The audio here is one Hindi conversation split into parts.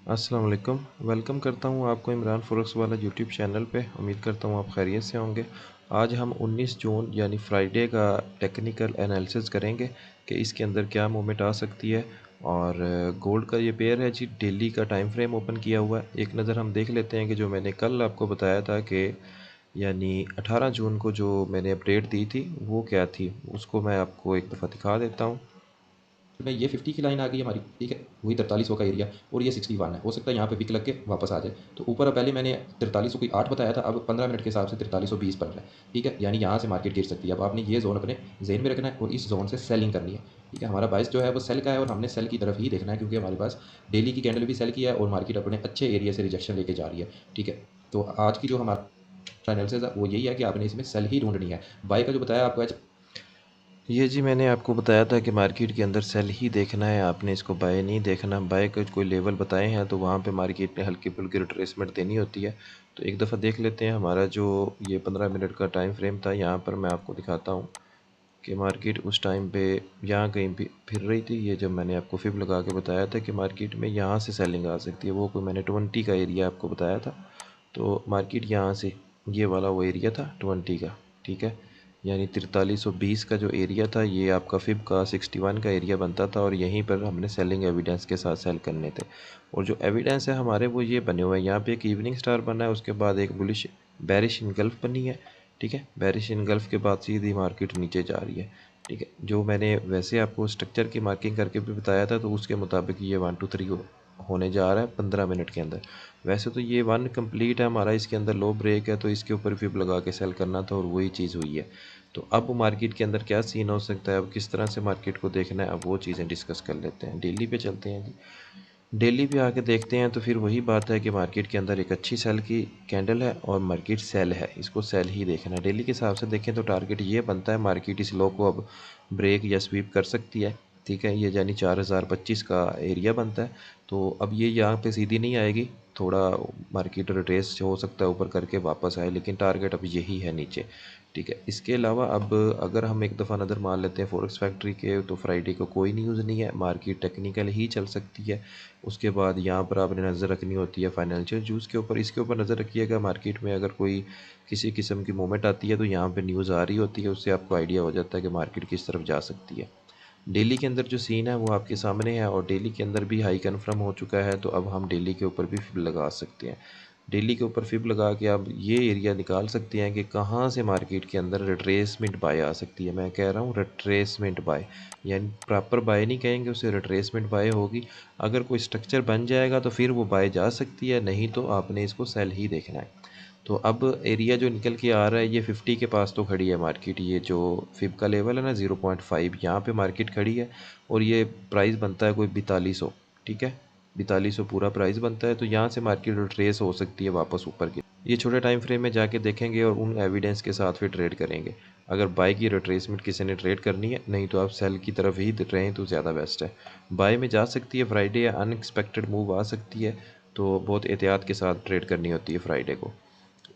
अस्सलाम वालेकुम। वेलकम करता हूँ आपको इमरान फॉरेक्स वाला यूट्यूब चैनल पे। उम्मीद करता हूँ आप खैरियत से होंगे। आज हम 19 जून यानी फ्राइडे का टेक्निकल एनालिसिस करेंगे कि इसके अंदर क्या मूवमेंट आ सकती है। और गोल्ड का ये पेयर है जी, डेली का टाइम फ्रेम ओपन किया हुआ है। एक नज़र हम देख लेते हैं कि जो मैंने कल आपको बताया था कि यानी 18 जून को जो मैंने अपडेट दी थी वो क्या थी, उसको मैं आपको एक दफ़ा दिखा देता हूँ। में ये 50 की लाइन आ गई हमारी, ठीक है, वही 4300 का एरिया, और ये 61 है। हो सकता है यहाँ पे विक लग के वापस आ जाए। तो ऊपर अब पहले मैंने 4300 कोई 8 बताया था, अब 15 मिनट के हिसाब से 4320 बन रहा है, ठीक है। यानी यहाँ से मार्केट गिर सकती है। अब आपने ये जोन अपने जेन में रखना है और इस जोन से सेलिंग करनी है, ठीक है। हमारा बाइस जो है वो सेल का है और हमने सेल की तरफ ही देखना है, क्योंकि हमारे पास डेली की कैंडल भी सेल की है और मार्केट अपने अच्छे एरिया से रिजेक्शन लेके जा रही है, ठीक है। तो आज की जो हमारा एनालिसिस है वो यही है कि आपने इसमें सेल ही ढूंढनी है। बाई का जो बताया आपको ये जी मैंने आपको बताया था कि मार्केट के अंदर सेल ही देखना है, आपने इसको बाय नहीं देखना। बाय का कोई लेवल बताए हैं तो वहाँ पे मार्केट ने हल्की फुल्की रिट्रेसमेंट देनी होती है। तो एक दफ़ा देख लेते हैं हमारा जो ये 15 मिनट का टाइम फ्रेम था। यहाँ पर मैं आपको दिखाता हूँ कि मार्केट उस टाइम पे यहाँ कहीं भी फिर रही थी। ये जब मैंने आपको फिब लगा के बताया था कि मार्केट में यहाँ से सेलिंग आ सकती है, वो कोई मैंने 20 का एरिया आपको बताया था। तो मार्केट यहाँ से ये वाला वो एरिया था 20 का, ठीक है। यानी 4320 का जो एरिया था ये आपका फिब का 61 का एरिया बनता था, और यहीं पर हमने सेलिंग एविडेंस के साथ सेल करने थे। और जो एविडेंस है हमारे वो ये बने हुए हैं। यहाँ पे एक इवनिंग स्टार बना है, उसके बाद एक बुलिश बैरिश इनगल्फ बनी है, ठीक है। बैरिश इनगल्फ के बाद सीधी मार्केट नीचे जा रही है, ठीक है। जो मैंने वैसे आपको स्ट्रक्चर की मार्किंग करके भी बताया था, तो उसके मुताबिक ये 1 2 3 होने जा रहा है 15 मिनट के अंदर। वैसे तो ये वन कंप्लीट है हमारा, इसके अंदर लो ब्रेक है तो इसके ऊपर फिब लगा के सेल करना था और वही चीज़ हुई है। तो अब मार्केट के अंदर क्या सीन हो सकता है, अब किस तरह से मार्केट को देखना है, अब वो चीज़ें डिस्कस कर लेते हैं। डेली पे चलते हैं जी। डेली पे आके देखते हैं तो फिर वही बात है कि मार्केट के अंदर एक अच्छी सेल की कैंडल है और मार्केट सेल है, इसको सेल ही देखना है। डेली के हिसाब से देखें तो टारगेट ये बनता है, मार्केट इस लो को अब ब्रेक या स्वीप कर सकती है, ठीक है। ये यानी 4025 का एरिया बनता है। तो अब ये यहाँ पे सीधी नहीं आएगी, थोड़ा मार्केट रिट्रेस हो सकता है ऊपर करके वापस आए, लेकिन टारगेट अब यही है नीचे, ठीक है। इसके अलावा अब अगर हम एक दफ़ा नज़र मार लेते हैं फॉरेक्स फैक्ट्री के, तो फ्राइडे को कोई न्यूज़ नहीं है, मार्केट टेक्निकल ही चल सकती है। उसके बाद यहाँ पर आपने नज़र रखनी होती है फाइनेंशियल न्यूज़ के ऊपर। इसके ऊपर नज़र रखिएगा, मार्केट में अगर कोई किसी किस्म की मूवमेंट आती है तो यहाँ पे न्यूज़ आ रही होती है, उससे आपको आइडिया हो जाता है कि मार्केट किस तरफ जा सकती है। डेली के अंदर जो सीन है वो आपके सामने है, और डेली के अंदर भी हाई कन्फर्म हो चुका है। तो अब हम डेली के ऊपर भी फिब लगा सकते हैं। डेली के ऊपर फिब लगा के आप ये एरिया निकाल सकते हैं कि कहाँ से मार्केट के अंदर रिट्रेसमेंट बाय आ सकती है। मैं कह रहा हूँ रिट्रेसमेंट बाय, यानी प्रॉपर बाय नहीं कहेंगे उसे, रिट्रेसमेंट बाय होगी। अगर कोई स्ट्रक्चर बन जाएगा तो फिर वो बाय जा सकती है, नहीं तो आपने इसको सेल ही देखना है। तो अब एरिया जो निकल के आ रहा है ये 50 के पास तो खड़ी है मार्केट। ये जो फिब का लेवल है ना 0.5, यहाँ पे मार्केट खड़ी है, और ये प्राइस बनता है कोई 4200, ठीक है। 4200 पूरा प्राइस बनता है। तो यहाँ से मार्केट रिट्रेस हो सकती है वापस ऊपर की। ये छोटे टाइम फ्रेम में जाके देखेंगे और उन एविडेंस के साथ फिर ट्रेड करेंगे। अगर बाय की रिट्रेसमेंट किसी ने ट्रेड करनी है, नहीं तो आप सेल की तरफ ही रहें तो ज़्यादा बेस्ट है। बाय में जा सकती है फ्राइडे, या अनएक्सपेक्टेड मूव आ सकती है, तो बहुत एहतियात के साथ ट्रेड करनी होती है फ्राइडे को।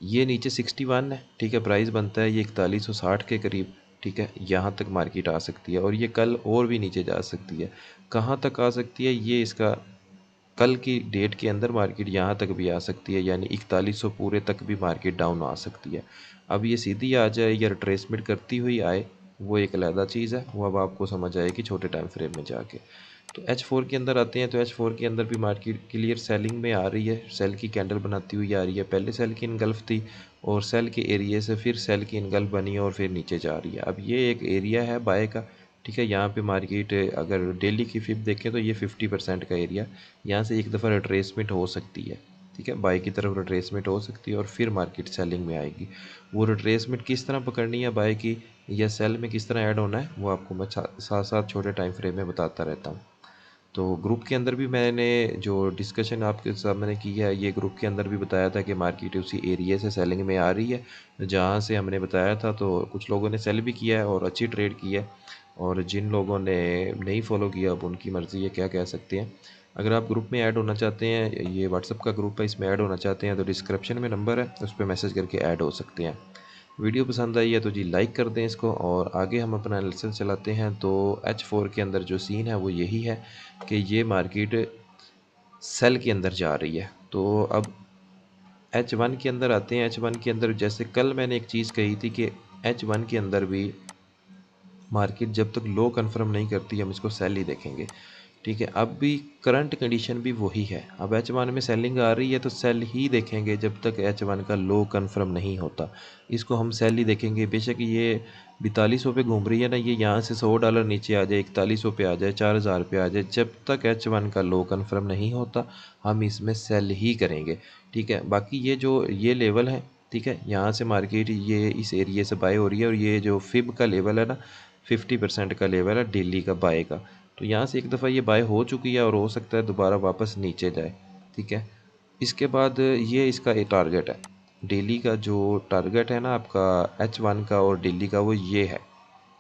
ये नीचे 61 है, ठीक है। प्राइस बनता है ये 4160 के करीब, ठीक है। यहाँ तक मार्केट आ सकती है, और ये कल और भी नीचे जा सकती है। कहाँ तक आ सकती है, ये इसका कल की डेट के अंदर मार्केट यहाँ तक भी आ सकती है, यानी 4100 पूरे तक भी मार्केट डाउन आ सकती है। अब ये सीधी आ जाए या रिट्रेसमेंट करती हुई आए, वो एक अलग चीज़ है, वो अब आपको समझ आएगी छोटे टाइम फ्रेम में जाके। तो H4 के अंदर आते हैं, तो H4 के अंदर भी मार्केट क्लियर सेलिंग में आ रही है, सेल की कैंडल बनाती हुई आ रही है। पहले सेल की इनगल्फ थी, और सेल के एरिया से फिर सेल की इनगल्फ बनी और फिर नीचे जा रही है। अब ये एक एरिया है बाय का, ठीक है। यहाँ पे मार्केट अगर डेली की फिब देखें तो ये 50% का एरिया, यहाँ से एक दफ़ा रिट्रेसमेंट हो सकती है, ठीक है। बाय की तरफ रिट्रेसमेंट हो सकती है और फिर मार्केट सेलिंग में आएगी। वो रिट्रेसमेंट किस तरह पकड़नी है बाय की, या सेल में किस तरह ऐड होना है, वो आपको मैं साथ साथ छोटे टाइम फ्रेम में बताता रहता हूँ। तो ग्रुप के अंदर भी मैंने जो डिस्कशन आपके सामने की है, ये ग्रुप के अंदर भी बताया था कि मार्केट उसी एरिया से सेलिंग में आ रही है जहाँ से हमने बताया था। तो कुछ लोगों ने सेल भी किया है और अच्छी ट्रेड की है, और जिन लोगों ने नहीं फॉलो किया अब उनकी मर्ज़ी है, क्या कह सकते हैं। अगर आप ग्रुप में ऐड होना चाहते हैं, ये व्हाट्सअप का ग्रुप है, इसमें ऐड होना चाहते हैं तो डिस्क्रिप्शन में नंबर है, उस पर मैसेज करके ऐड हो सकते हैं। वीडियो पसंद आई है तो जी लाइक कर दें इसको, और आगे हम अपना एनालिसिस चलाते हैं। तो H4 के अंदर जो सीन है वो यही है कि ये मार्केट सेल के अंदर जा रही है। तो अब H1 के अंदर आते हैं। H1 के अंदर जैसे कल मैंने एक चीज़ कही थी कि H1 के अंदर भी मार्केट जब तक लो कंफर्म नहीं करती हम इसको सेल ही देखेंगे। ठीक है, अब भी करंट कंडीशन भी वही है। अब H1 में सेलिंग आ रही है तो सेल ही देखेंगे जब तक H1 का लो कंफर्म नहीं होता, इसको हम सेल ही देखेंगे। बेशक ये 4200 पे घूम रही है ना, ये यहाँ से $100 नीचे आ जाए, 4100 पे आ जाए, 4000 पे आ जाए, जब तक H1 का लो कंफर्म नहीं होता हम इसमें सेल ही करेंगे। ठीक है, बाकी ये जो ये लेवल है, ठीक है, यहाँ से मार्केट ये इस एरिया से बाय हो रही है और ये जो फिब का लेवल है ना 50% का लेवल है डेली का बाय का, तो यहाँ से एक दफ़ा ये बाय हो चुकी है और हो सकता है दोबारा वापस नीचे जाए। ठीक है, इसके बाद ये इसका एक टारगेट है, डेली का जो टारगेट है ना आपका H1 का और डेली का वो ये है।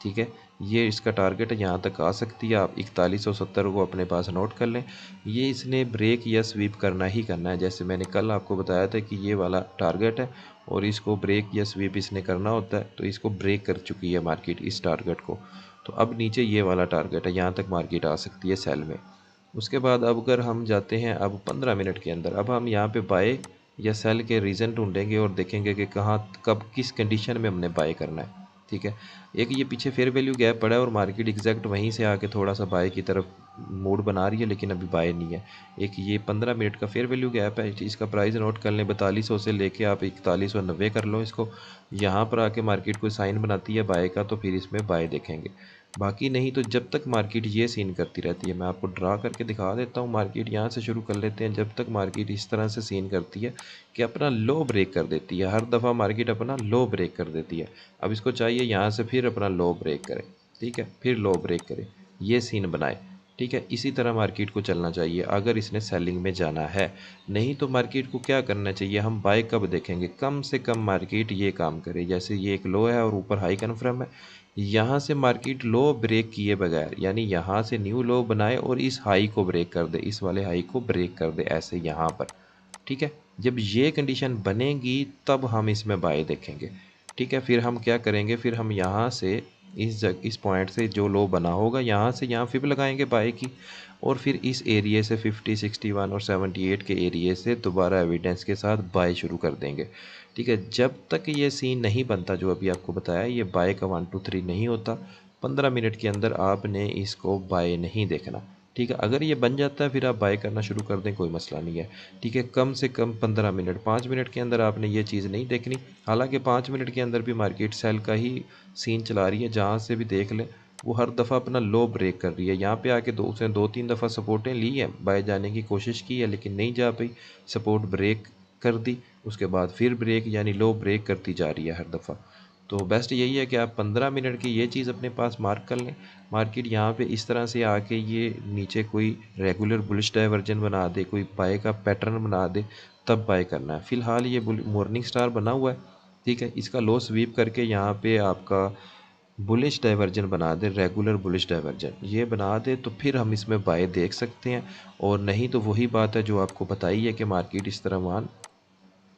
ठीक है, ये इसका टारगेट है, यहाँ तक आ सकती है। आप 4170 को अपने पास नोट कर लें। ये इसने ब्रेक या स्वीप करना ही करना है, जैसे मैंने कल आपको बताया था कि ये वाला टारगेट है और इसको ब्रेक या स्वीप इसने करना होता है, तो इसको ब्रेक कर चुकी है मार्केट इस टारगेट को। तो अब नीचे ये वाला टारगेट है, यहाँ तक मार्केट आ सकती है सेल में। उसके बाद अब अगर हम जाते हैं अब 15 मिनट के अंदर, अब हम यहाँ पे बाय या सेल के रीज़न ढूंढेंगे और देखेंगे कि कहाँ कब किस कंडीशन में हमने बाय करना है। ठीक है, एक ये पीछे फेयर वैल्यू गैप पड़ा है और मार्केट एग्जैक्ट वहीं से आके थोड़ा सा बाय की तरफ मूड बना रही है, लेकिन अभी बाय नहीं है। एक ये 15 मिनट का फेयर वैल्यू गैप है, इसका प्राइस नोट कर लें 4200 से लेके आप 4190 कर लो इसको। यहाँ पर आके मार्केट कोई साइन बनाती है बाय का तो फिर इसमें बाय देखेंगे, बाकी नहीं तो जब तक मार्केट ये सीन करती रहती है। मैं आपको ड्रा करके दिखा देता हूँ, मार्केट यहाँ से शुरू कर लेते हैं। जब तक मार्केट इस तरह से सीन करती है कि अपना लो ब्रेक कर देती है, हर दफ़ा मार्केट अपना लो ब्रेक कर देती है। अब इसको चाहिए यहाँ से फिर अपना लो ब्रेक करे, ठीक है, फिर लो ब्रेक करे, ये सीन बनाए। ठीक है, इसी तरह मार्केट को चलना चाहिए अगर इसने सेलिंग में जाना है। नहीं तो मार्केट को क्या करना चाहिए, हम बाय कब देखेंगे, कम से कम मार्केट ये काम करे, जैसे ये एक लो है और ऊपर हाई कन्फर्म है, यहाँ से मार्केट लो ब्रेक किए बगैर, यानी यहाँ से न्यू लो बनाए और इस हाई को ब्रेक कर दे, इस वाले हाई को ब्रेक कर दे ऐसे यहाँ पर। ठीक है, जब ये कंडीशन बनेगी तब हम इसमें बाय देखेंगे। ठीक है, फिर हम क्या करेंगे, फिर हम यहाँ से इस पॉइंट से जो लो बना होगा यहाँ से यहाँ फिर लगाएंगे बाय की, और फिर इस एरिए से 50, 61 और 78 के एरिए से दोबारा एविडेंस के साथ बाय शुरू कर देंगे। ठीक है, जब तक ये सीन नहीं बनता जो अभी आपको बताया, ये बाय का 1 2 3 नहीं होता, 15 मिनट के अंदर आपने इसको बाय नहीं देखना। ठीक है, अगर ये बन जाता है फिर आप बाय करना शुरू कर दें, कोई मसला नहीं है। ठीक है, कम से कम 15 मिनट, 5 मिनट के अंदर आपने ये चीज़ नहीं देखनी। हालांकि 5 मिनट के अंदर भी मार्केट सेल का ही सीन चला रही है, जहाँ से भी देख लें वो हर दफ़ा अपना लो ब्रेक कर रही है। यहाँ पे आके उसने 2 3 दफ़ा सपोर्टें ली हैं, बाय जाने की कोशिश की है लेकिन नहीं जा पाई, सपोर्ट ब्रेक कर दी, उसके बाद फिर ब्रेक यानी लो ब्रेक करती जा रही है हर दफ़ा। तो बेस्ट यही है कि आप 15 मिनट की ये चीज़ अपने पास मार्क कर लें। मार्केट यहाँ पे इस तरह से आके ये नीचे कोई रेगुलर बुलिश डाइवर्जन बना दे, कोई बाय का पैटर्न बना दे, तब बाय करना है। फ़िलहाल ये मॉर्निंग स्टार बना हुआ है, ठीक है, इसका लो स्वीप करके यहाँ पे आपका बुलिश डाइवर्जन बना दे, रेगुलर बुलिश डाइवर्जन ये बना दे तो फिर हम इसमें बाय देख सकते हैं। और नहीं तो वही बात है जो आपको बताई है कि मार्केट इस तरह 1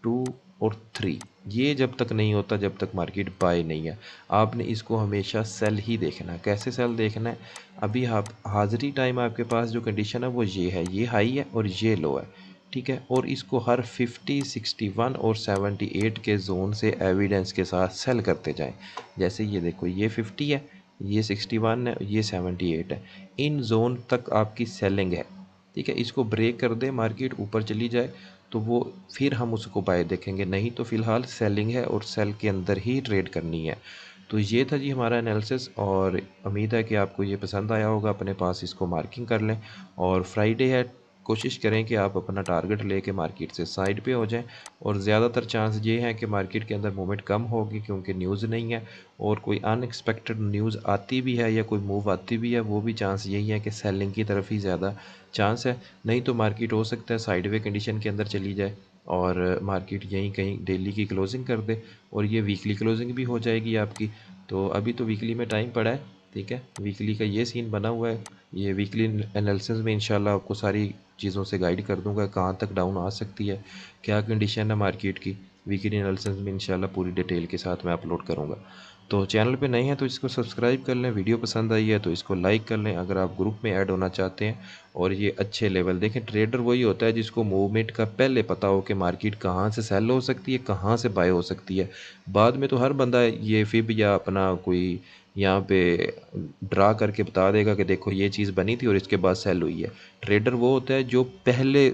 2 और 3 ये जब तक नहीं होता जब तक मार्केट बाय नहीं है। आपने इसको हमेशा सेल ही देखना है। कैसे सेल देखना है, अभी आप हाजिरी टाइम आपके पास जो कंडीशन है वो ये है, ये हाई है और ये लो है। ठीक है, और इसको हर 50, 61 और 78 के जोन से एविडेंस के साथ सेल करते जाएं। जैसे ये देखो, ये 50 है, ये 61 है, ये 78 है, इन जोन तक आपकी सेलिंग है। ठीक है, इसको ब्रेक कर दे, मार्केट ऊपर चली जाए तो वो फिर हम उसको बाय देखेंगे, नहीं तो फ़िलहाल सेलिंग है और सेल के अंदर ही ट्रेड करनी है। तो ये था जी हमारा एनालिसिस, और उम्मीद है कि आपको ये पसंद आया होगा। अपने पास इसको मार्किंग कर लें, और फ्राइडे है, कोशिश करें कि आप अपना टारगेट लेके मार्केट से साइड पे हो जाएं। और ज़्यादातर चांस ये हैं कि मार्केट के अंदर मूवमेंट कम होगी क्योंकि न्यूज़ नहीं है, और कोई अनएक्सपेक्टेड न्यूज़ आती भी है या कोई मूव आती भी है वो भी चांस यही है कि सेलिंग की तरफ ही ज़्यादा चांस है। नहीं तो मार्केट हो सकता है साइडवे कंडीशन के अंदर चली जाए और मार्केट यहीं कहीं डेली की क्लोजिंग कर दे, और ये वीकली क्लोजिंग भी हो जाएगी आपकी। तो अभी तो वीकली में टाइम पड़ा है, ठीक है। वीकली का ये सीन बना हुआ है। ये वीकली एनालिसिस में इंशाल्लाह आपको सारी चीज़ों से गाइड कर दूंगा, कहाँ तक डाउन आ सकती है, क्या कंडीशन है मार्केट की। वीकली एनालिसिस में इंशाल्लाह पूरी डिटेल के साथ मैं अपलोड करूँगा। तो चैनल पे नए हैं तो इसको सब्सक्राइब कर लें, वीडियो पसंद आई है तो इसको लाइक कर लें। अगर आप ग्रुप में ऐड होना चाहते हैं और ये अच्छे लेवल देखें, ट्रेडर वही होता है जिसको मूवमेंट का पहले पता हो कि मार्केट कहाँ से सेल हो सकती है, कहाँ से बाय हो सकती है। बाद में तो हर बंदा ये फिब या अपना कोई यहाँ पे ड्रा करके बता देगा कि देखो ये चीज़ बनी थी और इसके बाद सेल हुई है। ट्रेडर वो होता है जो पहले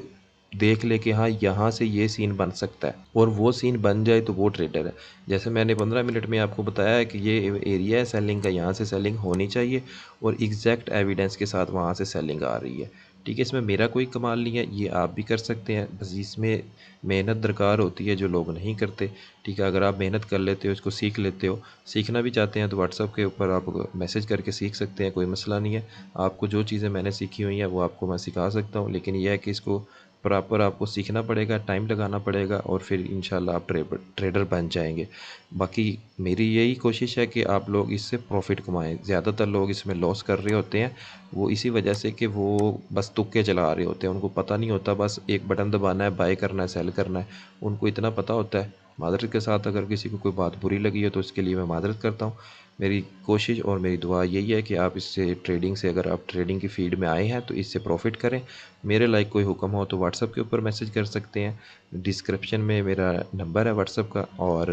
देख ले कि हाँ यहाँ से ये सीन बन सकता है और वो सीन बन जाए तो वो ट्रेडर है। जैसे मैंने 15 मिनट में आपको बताया है कि ये एरिया है सेलिंग का, यहाँ से सेलिंग होनी चाहिए और एग्जैक्ट एविडेंस के साथ वहाँ से सेलिंग आ रही है। ठीक है, इसमें मेरा कोई कमाल नहीं है, ये आप भी कर सकते हैं, बस इसमें मेहनत दरकार होती है जो लोग नहीं करते। ठीक है, अगर आप मेहनत कर लेते हो, इसको सीख लेते हो, सीखना भी चाहते हैं तो व्हाट्सअप के ऊपर आप मैसेज करके सीख सकते हैं, कोई मसला नहीं है। आपको जो चीज़ें मैंने सीखी हुई हैं वो आपको मैं सिखा सकता हूँ, लेकिन यह है कि इसको प्रॉपर आपको सीखना पड़ेगा, टाइम लगाना पड़ेगा और फिर इंशाल्लाह आप ट्रेडर बन जाएंगे। बाकी मेरी यही कोशिश है कि आप लोग इससे प्रॉफिट कमाएं। ज़्यादातर लोग इसमें लॉस कर रहे होते हैं, वो इसी वजह से कि वो बस तुक्के चला रहे होते हैं, उनको पता नहीं होता, बस एक बटन दबाना है, बाय करना है, सेल करना है, उनको इतना पता होता है। मादरत के साथ अगर किसी को कोई बात बुरी लगी है तो उसके लिए मैं मादरत करता हूँ। मेरी कोशिश और मेरी दुआ यही है कि आप इससे ट्रेडिंग से, अगर आप ट्रेडिंग की फील्ड में आए हैं तो इससे प्रॉफिट करें। मेरे लाइक कोई हुक्म हो तो व्हाट्सअप के ऊपर मैसेज कर सकते हैं, डिस्क्रिप्शन में मेरा नंबर है व्हाट्सअप का। और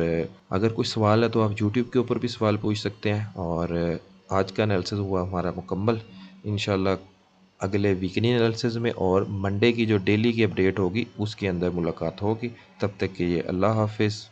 अगर कोई सवाल है तो आप यूट्यूब के ऊपर भी सवाल पूछ सकते हैं। और आज का एनालिसिस हुआ हमारा मुकम्मल। इंशाल्लाह अगले वीकली एनालिसिस में और मंडे की जो डेली की अपडेट होगी उसके अंदर मुलाकात होगी। तब तक के लिए अल्लाह हाफिज़।